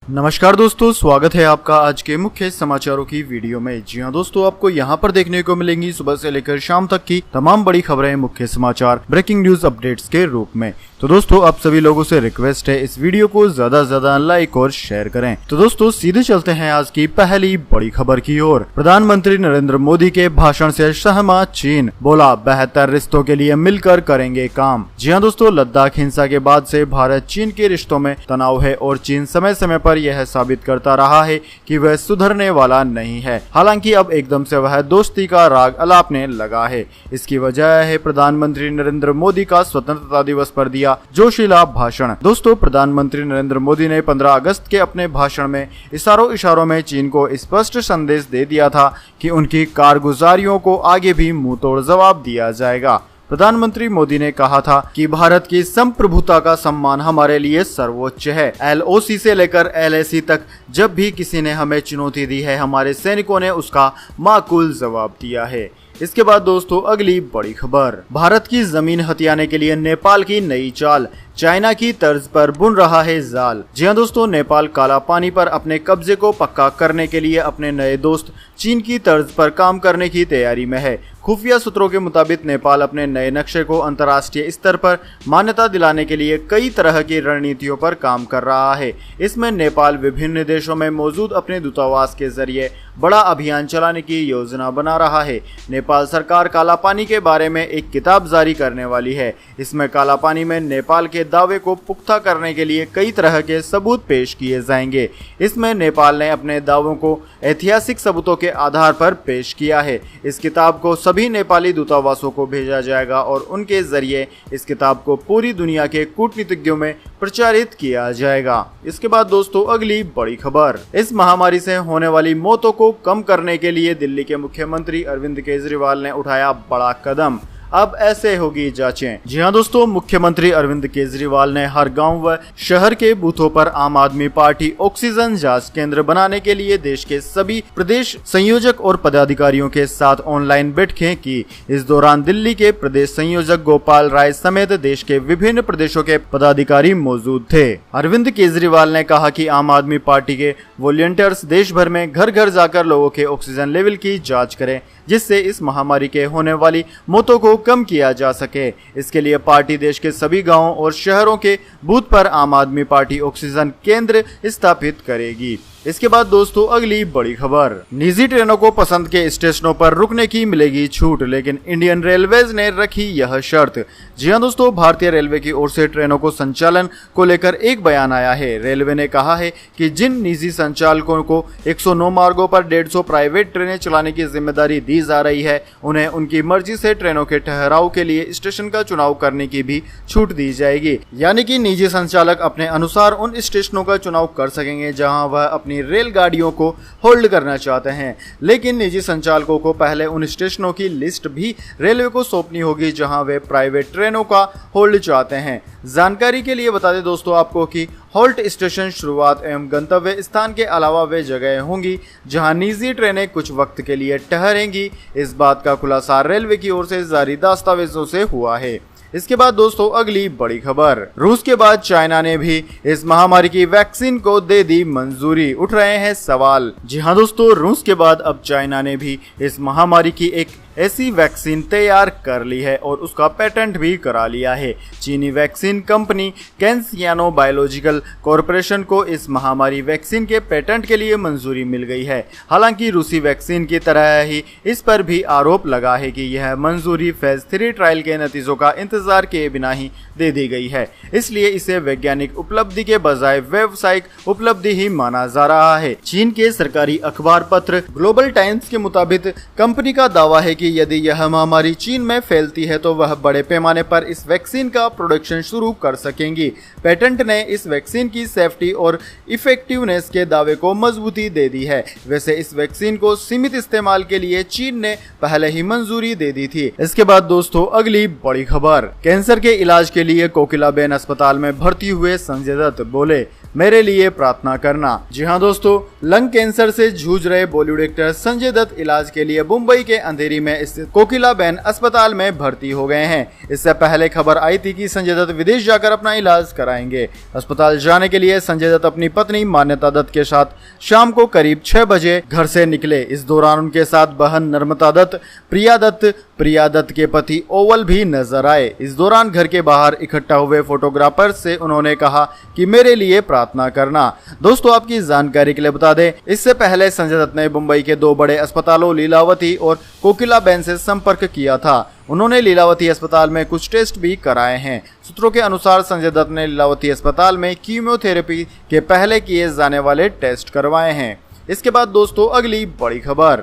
नमस्कार दोस्तों, स्वागत है आपका आज के मुख्य समाचारों की वीडियो में। जी हां दोस्तों, आपको यहां पर देखने को मिलेंगी सुबह से लेकर शाम तक की तमाम बड़ी खबरें, मुख्य समाचार, ब्रेकिंग न्यूज अपडेट्स के रूप में। तो दोस्तों, आप सभी लोगों से रिक्वेस्ट है इस वीडियो को ज्यादा से ज्यादा लाइक और शेयर करें। तो दोस्तों, सीधे चलते हैं आज की पहली बड़ी खबर की ओर। प्रधानमंत्री नरेंद्र मोदी के भाषण से सहमत चीन, बोला बेहतर रिश्तों के लिए मिलकर करेंगे काम। जी हां दोस्तों, लद्दाख हिंसा के बाद से भारत चीन के रिश्तों में तनाव है और चीन समय समय पर यह साबित करता रहा है कि वह सुधरने वाला नहीं है। हालांकि अब एकदम से वह दोस्ती का राग अलापने लगा है। इसकी वजह है प्रधानमंत्री नरेंद्र मोदी का स्वतंत्रता दिवस पर दिया जोशीला भाषण। दोस्तों, प्रधानमंत्री नरेंद्र मोदी ने 15 अगस्त के अपने भाषण में इशारों में चीन को स्पष्ट संदेश दे दिया था कि उनकी कारगुजारियों को आगे भी मुंह तोड़ जवाब दिया जाएगा। प्रधानमंत्री मोदी ने कहा था कि भारत की संप्रभुता का सम्मान हमारे लिए सर्वोच्च है। LOC से लेकर LAC तक जब भी किसी ने हमें चुनौती दी है, हमारे सैनिकों ने उसका माकूल जवाब दिया है। इसके बाद दोस्तों, अगली बड़ी खबर। भारत की जमीन हथियाने के लिए नेपाल की नई चाल, चाइना की तर्ज पर बुन रहा है जाल। जी हां दोस्तों, नेपाल काला पानी पर अपने कब्जे को पक्का करने के लिए अपने नए दोस्त चीन की तर्ज पर काम करने की तैयारी में है। खुफिया सूत्रों के मुताबिक नेपाल अपने नए नक्शे को अंतर्राष्ट्रीय स्तर पर मान्यता दिलाने के लिए कई तरह की रणनीतियों पर काम कर रहा है। इसमें नेपाल विभिन्न देशों में मौजूद अपने दूतावास के जरिए बड़ा अभियान चलाने की योजना बना रहा है। नेपाल सरकार काला पानी के बारे में एक किताब जारी करने वाली है। इसमें काला पानी में नेपाल के दावे को पुख्ता करने के लिए कई तरह के सबूत पेश किए जाएंगे। इसमें नेपाल ने अपने दावों को ऐतिहासिक सबूतों के आधार पर पेश किया है। इस किताब को सभी नेपाली दूतावासों को भेजा जाएगा और उनके जरिए इस किताब को पूरी दुनिया के कूटनीतिज्ञों में प्रचारित किया जाएगा। इसके बाद दोस्तों, अगली बड़ी खबर। इस महामारी से होने वाली मौतों को कम करने के लिए दिल्ली के मुख्यमंत्री अरविंद केजरीवाल ने उठाया बड़ा कदम। अब ऐसे होगी जांचें। जी हां दोस्तों, मुख्यमंत्री अरविंद केजरीवाल ने हर गांव व शहर के बूथों पर आम आदमी पार्टी ऑक्सीजन जांच केंद्र बनाने के लिए देश के सभी प्रदेश संयोजक और पदाधिकारियों के साथ ऑनलाइन बैठकें की। इस दौरान दिल्ली के प्रदेश संयोजक गोपाल राय समेत देश के विभिन्न प्रदेशों के पदाधिकारी मौजूद थे। अरविंद केजरीवाल ने कहा कि आम आदमी पार्टी के वॉलंटियर्स देश भर में घर घर जाकर लोगों के ऑक्सीजन लेवल की जाँच करें, जिससे इस महामारी के होने वाली मौतों को कम किया जा सके। इसके लिए पार्टी देश के सभी गांवों और शहरों के बूथ पर आम आदमी पार्टी ऑक्सीजन केंद्र स्थापित करेगी। इसके बाद दोस्तों, अगली बड़ी खबर। निजी ट्रेनों को पसंद के स्टेशनों पर रुकने की मिलेगी छूट, लेकिन इंडियन रेलवेज ने रखी यह शर्त। जी हां दोस्तों, भारतीय रेलवे की ओर से ट्रेनों को संचालन को लेकर एक बयान आया है। रेलवे ने कहा है कि जिन निजी संचालकों को 109 मार्गों पर 150 प्राइवेट ट्रेनें चलाने की जिम्मेदारी दी जा रही है, उन्हें उनकी मर्जी से ट्रेनों के ठहराव के लिए स्टेशन का चुनाव करने की भी छूट दी जाएगी। यानी कि निजी संचालक अपने अनुसार उन स्टेशनों का चुनाव कर सकेंगे जहां वह अपनी रेलगाड़ियों को होल्ड करना चाहते हैं, लेकिन निजी संचालकों को पहले उन स्टेशनों की लिस्ट भी रेलवे को सौंपनी होगी जहां वे प्राइवेट ट्रेनों का होल्ड चाहते हैं। जानकारी के लिए बता दें दोस्तों आपको कि होल्ट स्टेशन शुरुआत एवं गंतव्य स्थान के अलावा वे जगह होंगी जहां निजी ट्रेनें कुछ वक्त के लिए ठहरेंगी। इस बात का खुलासा रेलवे की ओर से जारी दस्तावेजों से हुआ है। इसके बाद दोस्तों, अगली बड़ी खबर। रूस के बाद चाइना ने भी इस महामारी की वैक्सीन को दे दी मंजूरी, उठ रहे हैं सवाल। जी हां दोस्तों, रूस के बाद अब चाइना ने भी इस महामारी की एक ऐसी वैक्सीन तैयार कर ली है और उसका पेटेंट भी करा लिया है। चीनी वैक्सीन कंपनी कैंसियानो बायोलॉजिकल कॉरपोरेशन को इस महामारी वैक्सीन के पेटेंट के लिए मंजूरी मिल गई है। हालांकि रूसी वैक्सीन की तरह ही इस पर भी आरोप लगा है कि यह मंजूरी फेज 3 ट्रायल के नतीजों का इंतजार किए बिना ही दे दी गई है, इसलिए इसे वैज्ञानिक उपलब्धि के बजाय व्यावसायिक उपलब्धि ही माना जा रहा है। चीन के सरकारी अखबार पत्र ग्लोबल टाइम्स के मुताबिक कंपनी का दावा है कि यदि यह महामारी चीन में फैलती है तो वह बड़े पैमाने पर इस वैक्सीन का प्रोडक्शन शुरू कर सकेंगी। पेटेंट ने इस वैक्सीन की सेफ्टी और इफेक्टिवनेस के दावे को मजबूती दे दी है। वैसे इस वैक्सीन को सीमित इस्तेमाल के लिए चीन ने पहले ही मंजूरी दे दी थी। इसके बाद दोस्तों, अगली बड़ी खबर। कैंसर के इलाज के लिए कोकिलाबेन अस्पताल में भर्ती हुए संजय दत्त, बोले मेरे लिए प्रार्थना करना। जी हाँ दोस्तों, लंग कैंसर से जूझ रहे बॉलीवुड एक्टर संजय दत्त इलाज के लिए मुंबई के अंधेरी में स्थित कोकिलाबेन अस्पताल में भर्ती हो गए हैं। इससे पहले खबर आई थी कि संजय दत्त विदेश जाकर अपना इलाज कराएंगे। अस्पताल जाने के लिए संजय दत्त अपनी पत्नी मान्यता दत्त के साथ शाम को करीब 6 बजे घर से निकले। इस दौरान उनके साथ बहन नर्मदा दत्त, प्रिया दत्त के पति ओवल भी नजर आए। इस दौरान घर के बाहर इकट्ठा हुए फोटोग्राफर से उन्होंने कहा कि मेरे लिए प्रार्थना करना। दोस्तों, आपकी जानकारी के लिए बता दें, इससे पहले संजय दत्त ने मुंबई के 2 बड़े अस्पतालों लीलावती और कोकिलाबेन से संपर्क किया था। उन्होंने लीलावती अस्पताल में कुछ टेस्ट भी कराए हैं। सूत्रों के अनुसार संजय दत्त ने लीलावती अस्पताल में कीमोथेरेपी के पहले किए जाने वाले टेस्ट करवाए हैं। इसके बाद दोस्तों अगली बड़ी खबर।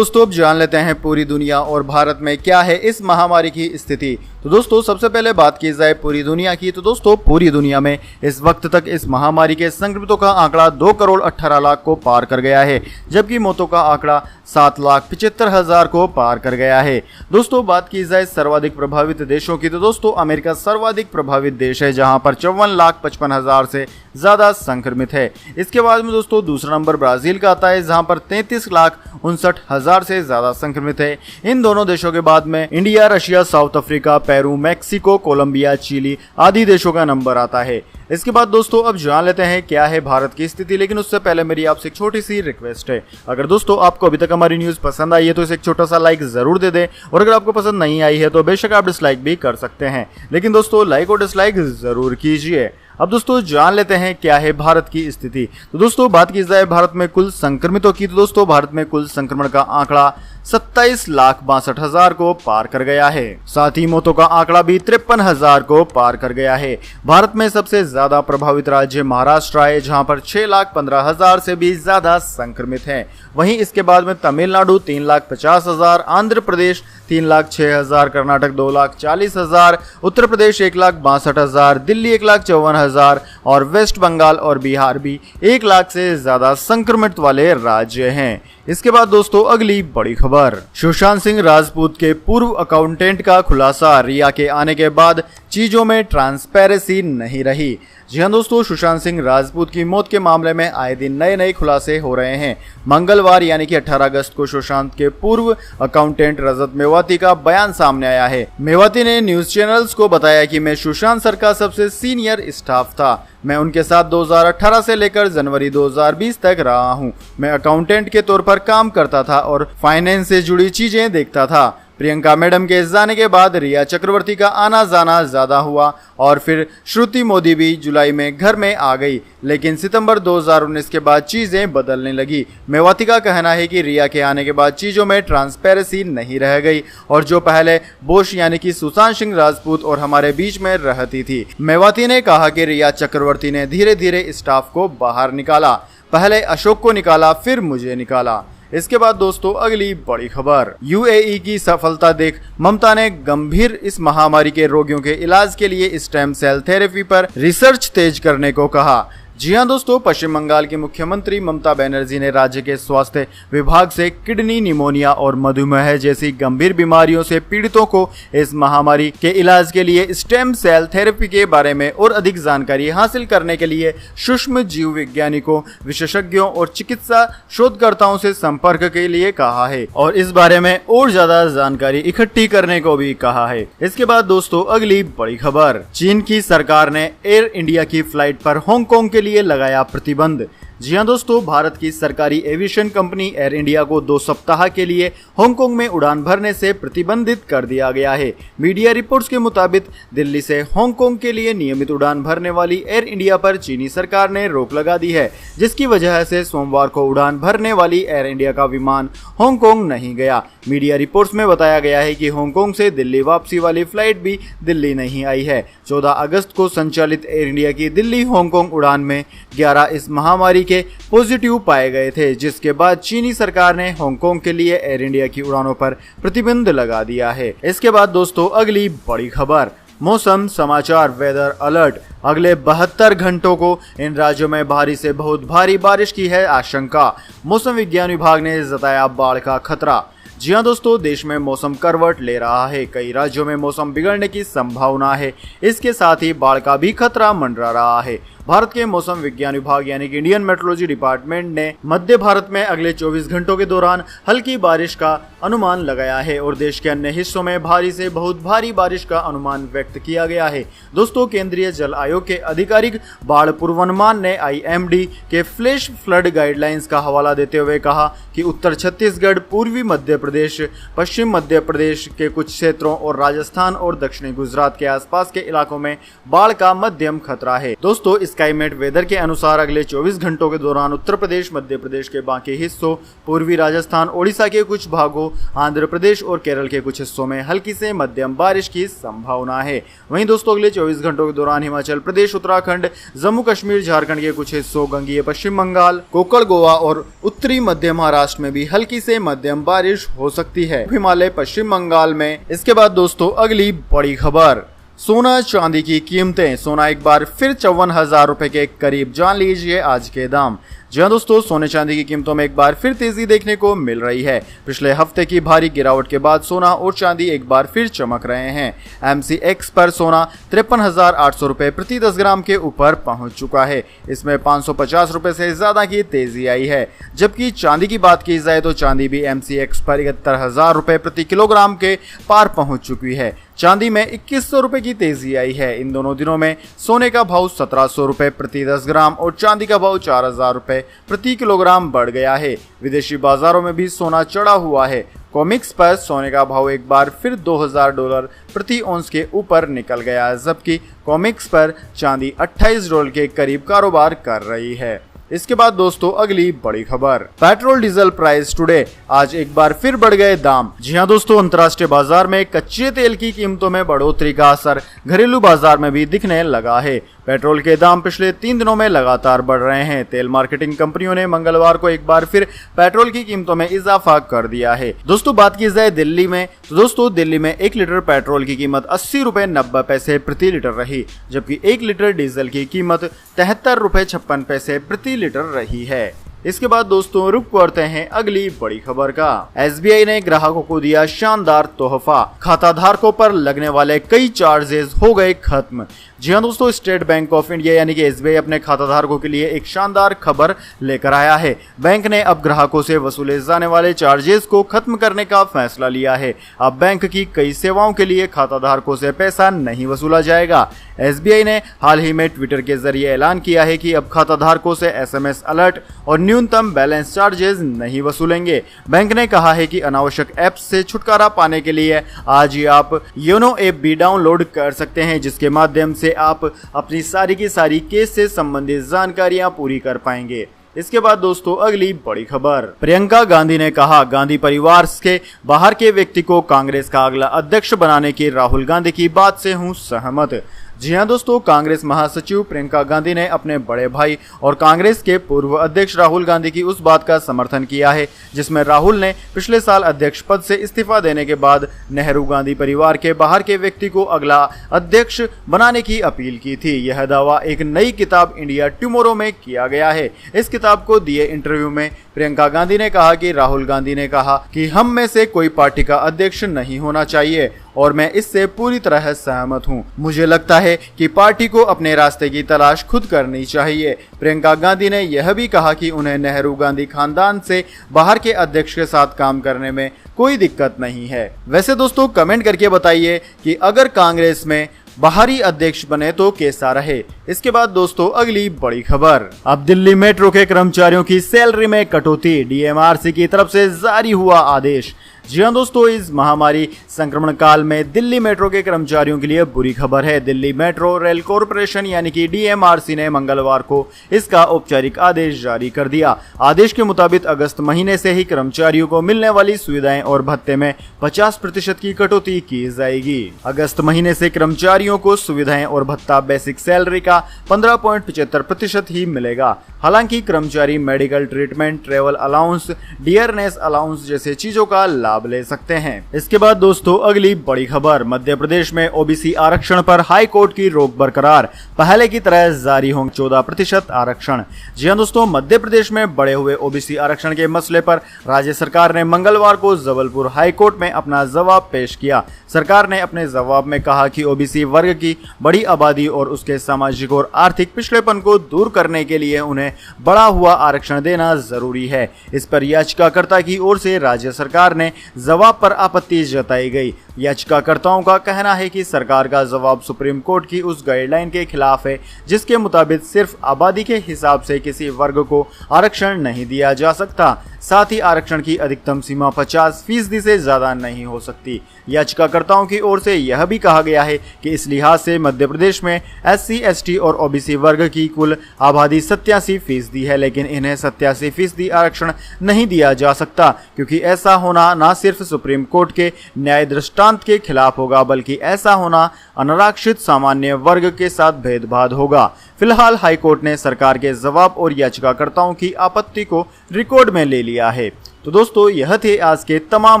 अब जान लेते हैं पूरी दुनिया और भारत में क्या है इस महामारी की स्थिति। तो दोस्तों सबसे पहले बात की जाए पूरी दुनिया की, तो दोस्तों पूरी दुनिया में इस वक्त तक इस महामारी के संक्रमितों का आंकड़ा 2,18,00,000 को पार कर गया है, जबकि मौतों का आंकड़ा 7,75,000 को पार कर गया है। दोस्तों बात की जाए सर्वाधिक प्रभावित देशों की, तो दोस्तों अमेरिका सर्वाधिक प्रभावित देश है, जहां पर 54,55,000 से ज्यादा संक्रमित है। इसके बाद में दोस्तों दूसरा नंबर ब्राजील का आता है, जहां पर 33,59,000 से ज्यादा संक्रमित है। इन दोनों देशों के बाद में India, Russia, South Africa, Peru, Mexico, Colombia, Chile आदि देशों का नंबर आता है। इसके बाद दोस्तों अब जान लेते हैं क्या है भारत की स्थिति, लेकिन उससे पहले मेरी आपसे एक छोटी सी रिक्वेस्ट है। अगर दोस्तों आपको अभी तक हमारी न्यूज पसंद आई है तो इसे एक छोटा सा लाइक जरूर दे दें, और अगर आपको पसंद नहीं आई है तो बेशक आप डिसलाइक भी कर सकते हैं, लेकिन दोस्तों लाइक और डिसलाइक जरूर 62अब दोस्तों जान लेते हैं क्या है भारत की स्थिति। तो दोस्तों बात की जाए भारत में कुल संक्रमितों की, तो दोस्तों भारत में कुल संक्रमण का आंकड़ा 27,62,000 को पार कर गया है। साथ ही मौतों का आंकड़ा भी 53,000 को पार कर गया है। भारत में सबसे ज्यादा प्रभावित राज्य महाराष्ट्र है, जहां पर 6,15,000 से भी ज्यादा संक्रमित हैं। वहीं इसके बाद में तमिलनाडु 3,50,000, आंध्र प्रदेश 3,06,000, कर्नाटक 2,40,000, उत्तर प्रदेश 1,62,000, दिल्ली 1,54,000 और वेस्ट बंगाल और बिहार भी 1 लाख से ज्यादा संक्रमित वाले राज्य हैं। इसके बाद दोस्तों अगली बड़ी खबर, सुशांत सिंह राजपूत के पूर्व अकाउंटेंट का खुलासा, रिया के आने के बाद चीजों में ट्रांसपेरेंसी नहीं रही। जी हाँ दोस्तों, सुशांत सिंह राजपूत की मौत के मामले में आए दिन नए खुलासे हो रहे हैं। मंगलवार यानी कि 18 अगस्त को सुशांत के पूर्व अकाउंटेंट रजत मेवाती का बयान सामने आया है। मेवाती ने न्यूज चैनल्स को बताया कि मैं सुशांत सर का सबसे सीनियर स्टाफ था। मैं उनके साथ 2018 से लेकर जनवरी 2020 तक रहा हूं। मैं अकाउंटेंट के तौर पर काम करता था और फाइनेंस से जुड़ी चीजें देखता था। प्रियंका मैडम के जाने के बाद रिया चक्रवर्ती का आना जाना ज्यादा हुआ और फिर श्रुति मोदी भी जुलाई में घर में आ गई, लेकिन सितंबर 2019 के बाद चीजें बदलने लगी। मेवाती का कहना है कि रिया के आने के बाद चीजों में ट्रांसपेरेंसी नहीं रह गई और जो पहले बोश यानी कि सुशांत सिंह राजपूत और हमारे बीच में रहती थी। मेवाती ने कहा कि रिया चक्रवर्ती ने धीरे धीरे स्टाफ को बाहर निकाला, पहले अशोक को निकाला, फिर मुझे निकाला। इसके बाद दोस्तों अगली बड़ी खबर, यूएई की सफलता देख ममता ने गंभीर इस महामारी के रोगियों के इलाज के लिए स्टेम सेल थेरेपी पर रिसर्च तेज करने को कहा। जी हाँ दोस्तों, पश्चिम बंगाल की मुख्यमंत्री ममता बनर्जी ने राज्य के स्वास्थ्य विभाग से किडनी, निमोनिया और मधुमेह जैसी गंभीर बीमारियों से पीड़ितों को इस महामारी के इलाज के लिए स्टेम सेल थेरेपी के बारे में और अधिक जानकारी हासिल करने के लिए सूक्ष्म जीव वैज्ञानिकों, विशेषज्ञों और चिकित्सा शोधकर्ताओं से संपर्क के लिए कहा है और इस बारे में और ज्यादा जानकारी इकट्ठी करने को भी कहा है। इसके बाद दोस्तों अगली बड़ी खबर, चीन की सरकार ने एयर इंडिया की फ्लाइट पर हांगकांग के लिए लगाया प्रतिबंध। जी हाँ दोस्तों, भारत की सरकारी एविएशन कंपनी एयर इंडिया को 2 सप्ताह के लिए हांगकांग में उड़ान भरने से प्रतिबंधित कर दिया गया है। मीडिया रिपोर्ट्स के मुताबिक दिल्ली से हांगकांग के लिए नियमित उड़ान भरने वाली एयर इंडिया पर चीनी सरकार ने रोक लगा दी है, जिसकी वजह से सोमवार को उड़ान भरने वाली एयर इंडिया का विमान हांगकांग नहीं गया। मीडिया रिपोर्ट्स में बताया गया है कि हांगकांग से दिल्ली वापसी वाली फ्लाइट भी दिल्ली नहीं आई है। 14 अगस्त को संचालित एयर इंडिया की दिल्ली हांगकांग उड़ान में 11 इस महामारी के पॉजिटिव पाए गए थे, जिसके बाद चीनी सरकार ने हांगकांग के लिए एयर इंडिया की उड़ानों पर प्रतिबंध लगा दिया है। इसके बाद दोस्तों अगली बड़ी खबर, मौसम समाचार, वेदर अलर्ट। अगले 72 घंटों को इन राज्यों में भारी से बहुत भारी बारिश की है आशंका। मौसम विज्ञान विभाग ने जताया बाढ़ का खतरा। जी हाँ दोस्तों, देश में मौसम करवट ले रहा है। कई राज्यों में मौसम बिगड़ने की संभावना है। इसके साथ ही बाढ़ का भी खतरा मंडरा रहा है। भारत के मौसम विज्ञान विभाग यानी कि इंडियन मेट्रोलॉजी डिपार्टमेंट ने मध्य भारत में अगले 24 घंटों के दौरान हल्की बारिश का अनुमान लगाया है और देश के अन्य हिस्सों में भारी से बहुत भारी बारिश का अनुमान व्यक्त किया गया है। दोस्तों, केंद्रीय जल आयोग के आधिकारिक बाढ़ पूर्वानुमान ने IMD के फ्लैश फ्लड गाइडलाइंस का हवाला देते हुए कहा कि उत्तर छत्तीसगढ़, पूर्वी मध्य प्रदेश, पश्चिम मध्य प्रदेश के कुछ क्षेत्रों और राजस्थान और दक्षिणी गुजरात के आसपास के इलाकों में बाढ़ का मध्यम खतरा है। दोस्तों, स्काईमेट वेदर के अनुसार अगले 24 घंटों के दौरान उत्तर प्रदेश, मध्य प्रदेश के बाकी हिस्सों, पूर्वी राजस्थान, ओडिशा के कुछ भागों, आंध्र प्रदेश और केरल के कुछ हिस्सों में हल्की से मध्यम बारिश की संभावना है। वहीं दोस्तों, अगले 24 घंटों के दौरान हिमाचल प्रदेश, उत्तराखंड, जम्मू कश्मीर, झारखंड के कुछ हिस्सों, गंगीय पश्चिम बंगाल, कोंकण, गोवा और उत्तरी मध्य महाराष्ट्र में भी हल्की से मध्यम बारिश हो सकती है। हिमालय, पश्चिम बंगाल में। इसके बाद दोस्तों, अगली बड़ी खबर, सोना चांदी की कीमतें। सोना एक बार फिर 54,000 रुपए के करीब। जान लीजिए आज के दाम। जी हाँ दोस्तों, सोने चांदी की कीमतों में एक बार फिर तेजी देखने को मिल रही है। पिछले हफ्ते की भारी गिरावट के बाद सोना और चांदी एक बार फिर चमक रहे हैं। MCX पर सोना 53,800 रुपए प्रति 10 ग्राम के ऊपर पहुंच चुका है। इसमें 550 रुपए से ज्यादा की तेजी आई है। जबकि चांदी की बात की जाए तो चांदी भी MCX पर 71,000 रुपए प्रति किलोग्राम के पार पहुंच चुकी है। चांदी में 2100 रुपए की तेजी आई है। इन दोनों दिनों में सोने का भाव 1700 रुपए प्रति 10 ग्राम और चांदी का भाव 4000 रुपए प्रति किलोग्राम बढ़ गया है। विदेशी बाजारों में भी सोना चढ़ा हुआ है। कॉमिक्स पर सोने का भाव एक बार फिर $2000 प्रति औंस के ऊपर निकल गया है, जबकि कॉमिक्स पर चांदी $28 के करीब कारोबार कर रही है। इसके बाद दोस्तों, अगली बड़ी खबर, पेट्रोल डीजल प्राइस टुडे। आज एक बार फिर बढ़ गए दाम। जी हां दोस्तों, अंतर्राष्ट्रीय बाजार में कच्चे तेल की कीमतों में बढ़ोतरी का असर घरेलू बाजार में भी दिखने लगा है। पेट्रोल के दाम पिछले 3 दिनों में लगातार बढ़ रहे हैं। तेल मार्केटिंग कंपनियों ने मंगलवार को एक बार फिर पेट्रोल की कीमतों में इजाफा कर दिया है। दोस्तों, बात की जाए दिल्ली में, तो दोस्तों दिल्ली में 1 लीटर पेट्रोल की कीमत 80 रुपए 90 पैसे प्रति लीटर रही, जबकि 1 लीटर डीजल की कीमत 73 रुपए 56 पैसे प्रति लीटर रही है। इसके बाद दोस्तों, रुक करते हैं अगली बड़ी खबर का। SBI ने ग्राहकों को दिया शानदार तोहफा। खाता धारकों पर लगने वाले कई चार्जेस हो गए खत्म। जी हाँ दोस्तों, स्टेट बैंक ऑफ इंडिया यानी कि SBI अपने खाता धारकों के लिए एक शानदार खबर लेकर आया है। बैंक ने अब ग्राहकों से वसूले जाने वाले चार्जेस को खत्म करने का फैसला लिया है। अब बैंक की कई सेवाओं के लिए खाता धारकों से पैसा नहीं वसूला जाएगा। SBI ने हाल ही में ट्विटर के जरिए ऐलान किया है कि अब खाता धारकों से SMS अलर्ट और न्यूनतम बैलेंस चार्जेस नहीं वसूलेंगे। बैंक ने कहा है कि अनावश्यक ऐप्स से छुटकारा पाने के लिए आज ही आप योनो ऐप भी डाउनलोड कर सकते हैं, जिसके माध्यम से आप अपनी सारी की सारी केस से संबंधित जानकारियां पूरी कर पाएंगे। इसके बाद दोस्तों, अगली बड़ी खबर, प्रियंका गांधी ने कहा, गांधी परिवार के बाहर के व्यक्ति को कांग्रेस का अगला अध्यक्ष बनाने की राहुल गांधी की बात से हूं सहमत। जी हां दोस्तों, कांग्रेस महासचिव प्रियंका गांधी ने अपने बड़े भाई और कांग्रेस के पूर्व अध्यक्ष राहुल गांधी की उस बात का समर्थन किया है जिसमें राहुल ने पिछले साल अध्यक्ष पद से इस्तीफा देने के बाद नेहरू गांधी परिवार के बाहर के व्यक्ति को अगला अध्यक्ष बनाने की अपील की थी। यह दावा एक नई किताब इंडिया टुमारो में किया गया है। इस किताब को दिए इंटरव्यू में प्रियंका गांधी ने कहा कि राहुल गांधी ने कहा कि हम में से कोई पार्टी का अध्यक्ष नहीं होना चाहिए और मैं इससे पूरी तरह सहमत हूं। मुझे लगता है कि पार्टी को अपने रास्ते की तलाश खुद करनी चाहिए। प्रियंका गांधी ने यह भी कहा कि उन्हें नेहरू गांधी खानदान से बाहर के अध्यक्ष के साथ काम करने में कोई दिक्कत नहीं है। वैसे दोस्तों, कमेंट करके बताइए कि अगर कांग्रेस में बाहरी अध्यक्ष बने तो कैसा रहे। इसके बाद दोस्तों, अगली बड़ी खबर, अब दिल्ली मेट्रो के कर्मचारियों की सैलरी में कटौती, DMRC की तरफ से जारी हुआ आदेश। जी हाँ दोस्तों, इस महामारी संक्रमण काल में दिल्ली मेट्रो के कर्मचारियों के लिए बुरी खबर है। दिल्ली मेट्रो रेल कॉरपोरेशन यानी कि DMRC ने मंगलवार को इसका औपचारिक आदेश जारी कर दिया। आदेश के मुताबिक अगस्त महीने से ही कर्मचारियों को मिलने वाली सुविधाएं और भत्ते में 50% की कटौती की जाएगी। अगस्त महीने से कर्मचारियों को सुविधाएं और भत्ता बेसिक सैलरी का 15.75% ही मिलेगा। हालांकि कर्मचारी medical treatment, travel allowance, dearness allowance जैसे चीजों का लाभ ले सकते हैं। इसके बाद दोस्तों अगली बड़ी खबर, मध्य प्रदेश में ओबीसी आरक्षण पर हाई कोर्ट की रोक बरकरार, पहले की तरह जारी होंगे 14% आरक्षण। जी हां दोस्तों, मध्य प्रदेश में बढ़े हुए ओबीसी आरक्षण के मसले पर राज्य सरकार ने मंगलवार को जबलपुर हाई कोर्ट में अपना जवाब पेश किया। सरकार ने अपने जवाब में कहा कि ओबीसी वर्ग की बड़ी आबादी और उसके सामाजिक और आर्थिक पिछड़ेपन को दूर करने के लिए उन्हें बढ़ा हुआ आरक्षण देना जरूरी है। इस पर याचिकाकर्ता की ओर से राज्य सरकार ने जवाब पर आपत्ति जताई गई। याचिकाकर्ताओं का कहना है कि सरकार का जवाब सुप्रीम कोर्ट की उस गाइडलाइन के खिलाफ है जिसके मुताबिक सिर्फ आबादी के हिसाब से किसी वर्ग को आरक्षण नहीं दिया जा सकता। साथ ही आरक्षण की अधिकतम सीमा 50% से ज्यादा नहीं हो सकती। याचिकाकर्ताओं की ओर से यह भी कहा गया है कि इस लिहाज से मध्य प्रदेश में SC, ST और OBC वर्ग की कुल आबादी 87% है, लेकिन इन्हें 87% आरक्षण नहीं दिया जा सकता, क्योंकि ऐसा होना न सिर्फ सुप्रीम कोर्ट के न्याय दृष्टांत के खिलाफ होगा, बल्कि ऐसा होना अनारक्षित सामान्य वर्ग के साथ भेदभाव होगा। फिलहाल हाईकोर्ट ने सरकार के जवाब और याचिकाकर्ताओं की आपत्ति को रिकॉर्ड में ले लिया है। तो दोस्तों यह थे आज के तमाम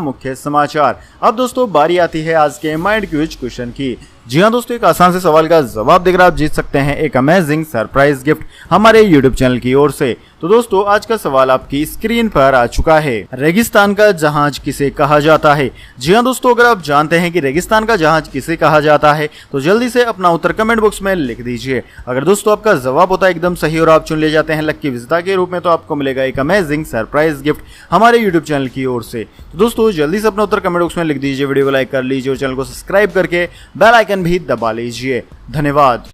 मुख्य समाचार। अब दोस्तों बारी आती है आज के माइंड क्विज क्वेश्चन की। जी हाँ दोस्तों, एक आसान से सवाल का जवाब देकर आप जीत सकते हैं एक अमेजिंग सरप्राइज गिफ्ट हमारे यूट्यूब चैनल की ओर से। तो दोस्तों आज का सवाल आपकी स्क्रीन पर आ चुका है। रेगिस्तान का जहाज किसे कहा जाता है? जी हाँ दोस्तों, अगर आप जानते हैं कि रेगिस्तान का जहाज किसे कहा जाता है तो जल्दी से अपना उत्तर कमेंट बॉक्स में लिख दीजिए। अगर दोस्तों आपका जवाब होता है एकदम सही और आप चुन ले जाते हैं लक्की विजेता के रूप में, तो आपको मिलेगा एक अमेजिंग सरप्राइज गिफ्ट हमारे यूट्यूब चैनल की ओर से। तो दोस्तों जल्दी से अपना उत्तर कमेंट बॉक्स में लिख दीजिए, वीडियो को लाइक कर लीजिए और चैनल को सब्सक्राइब करके बेल आइकन भी दबा लीजिए। धन्यवाद।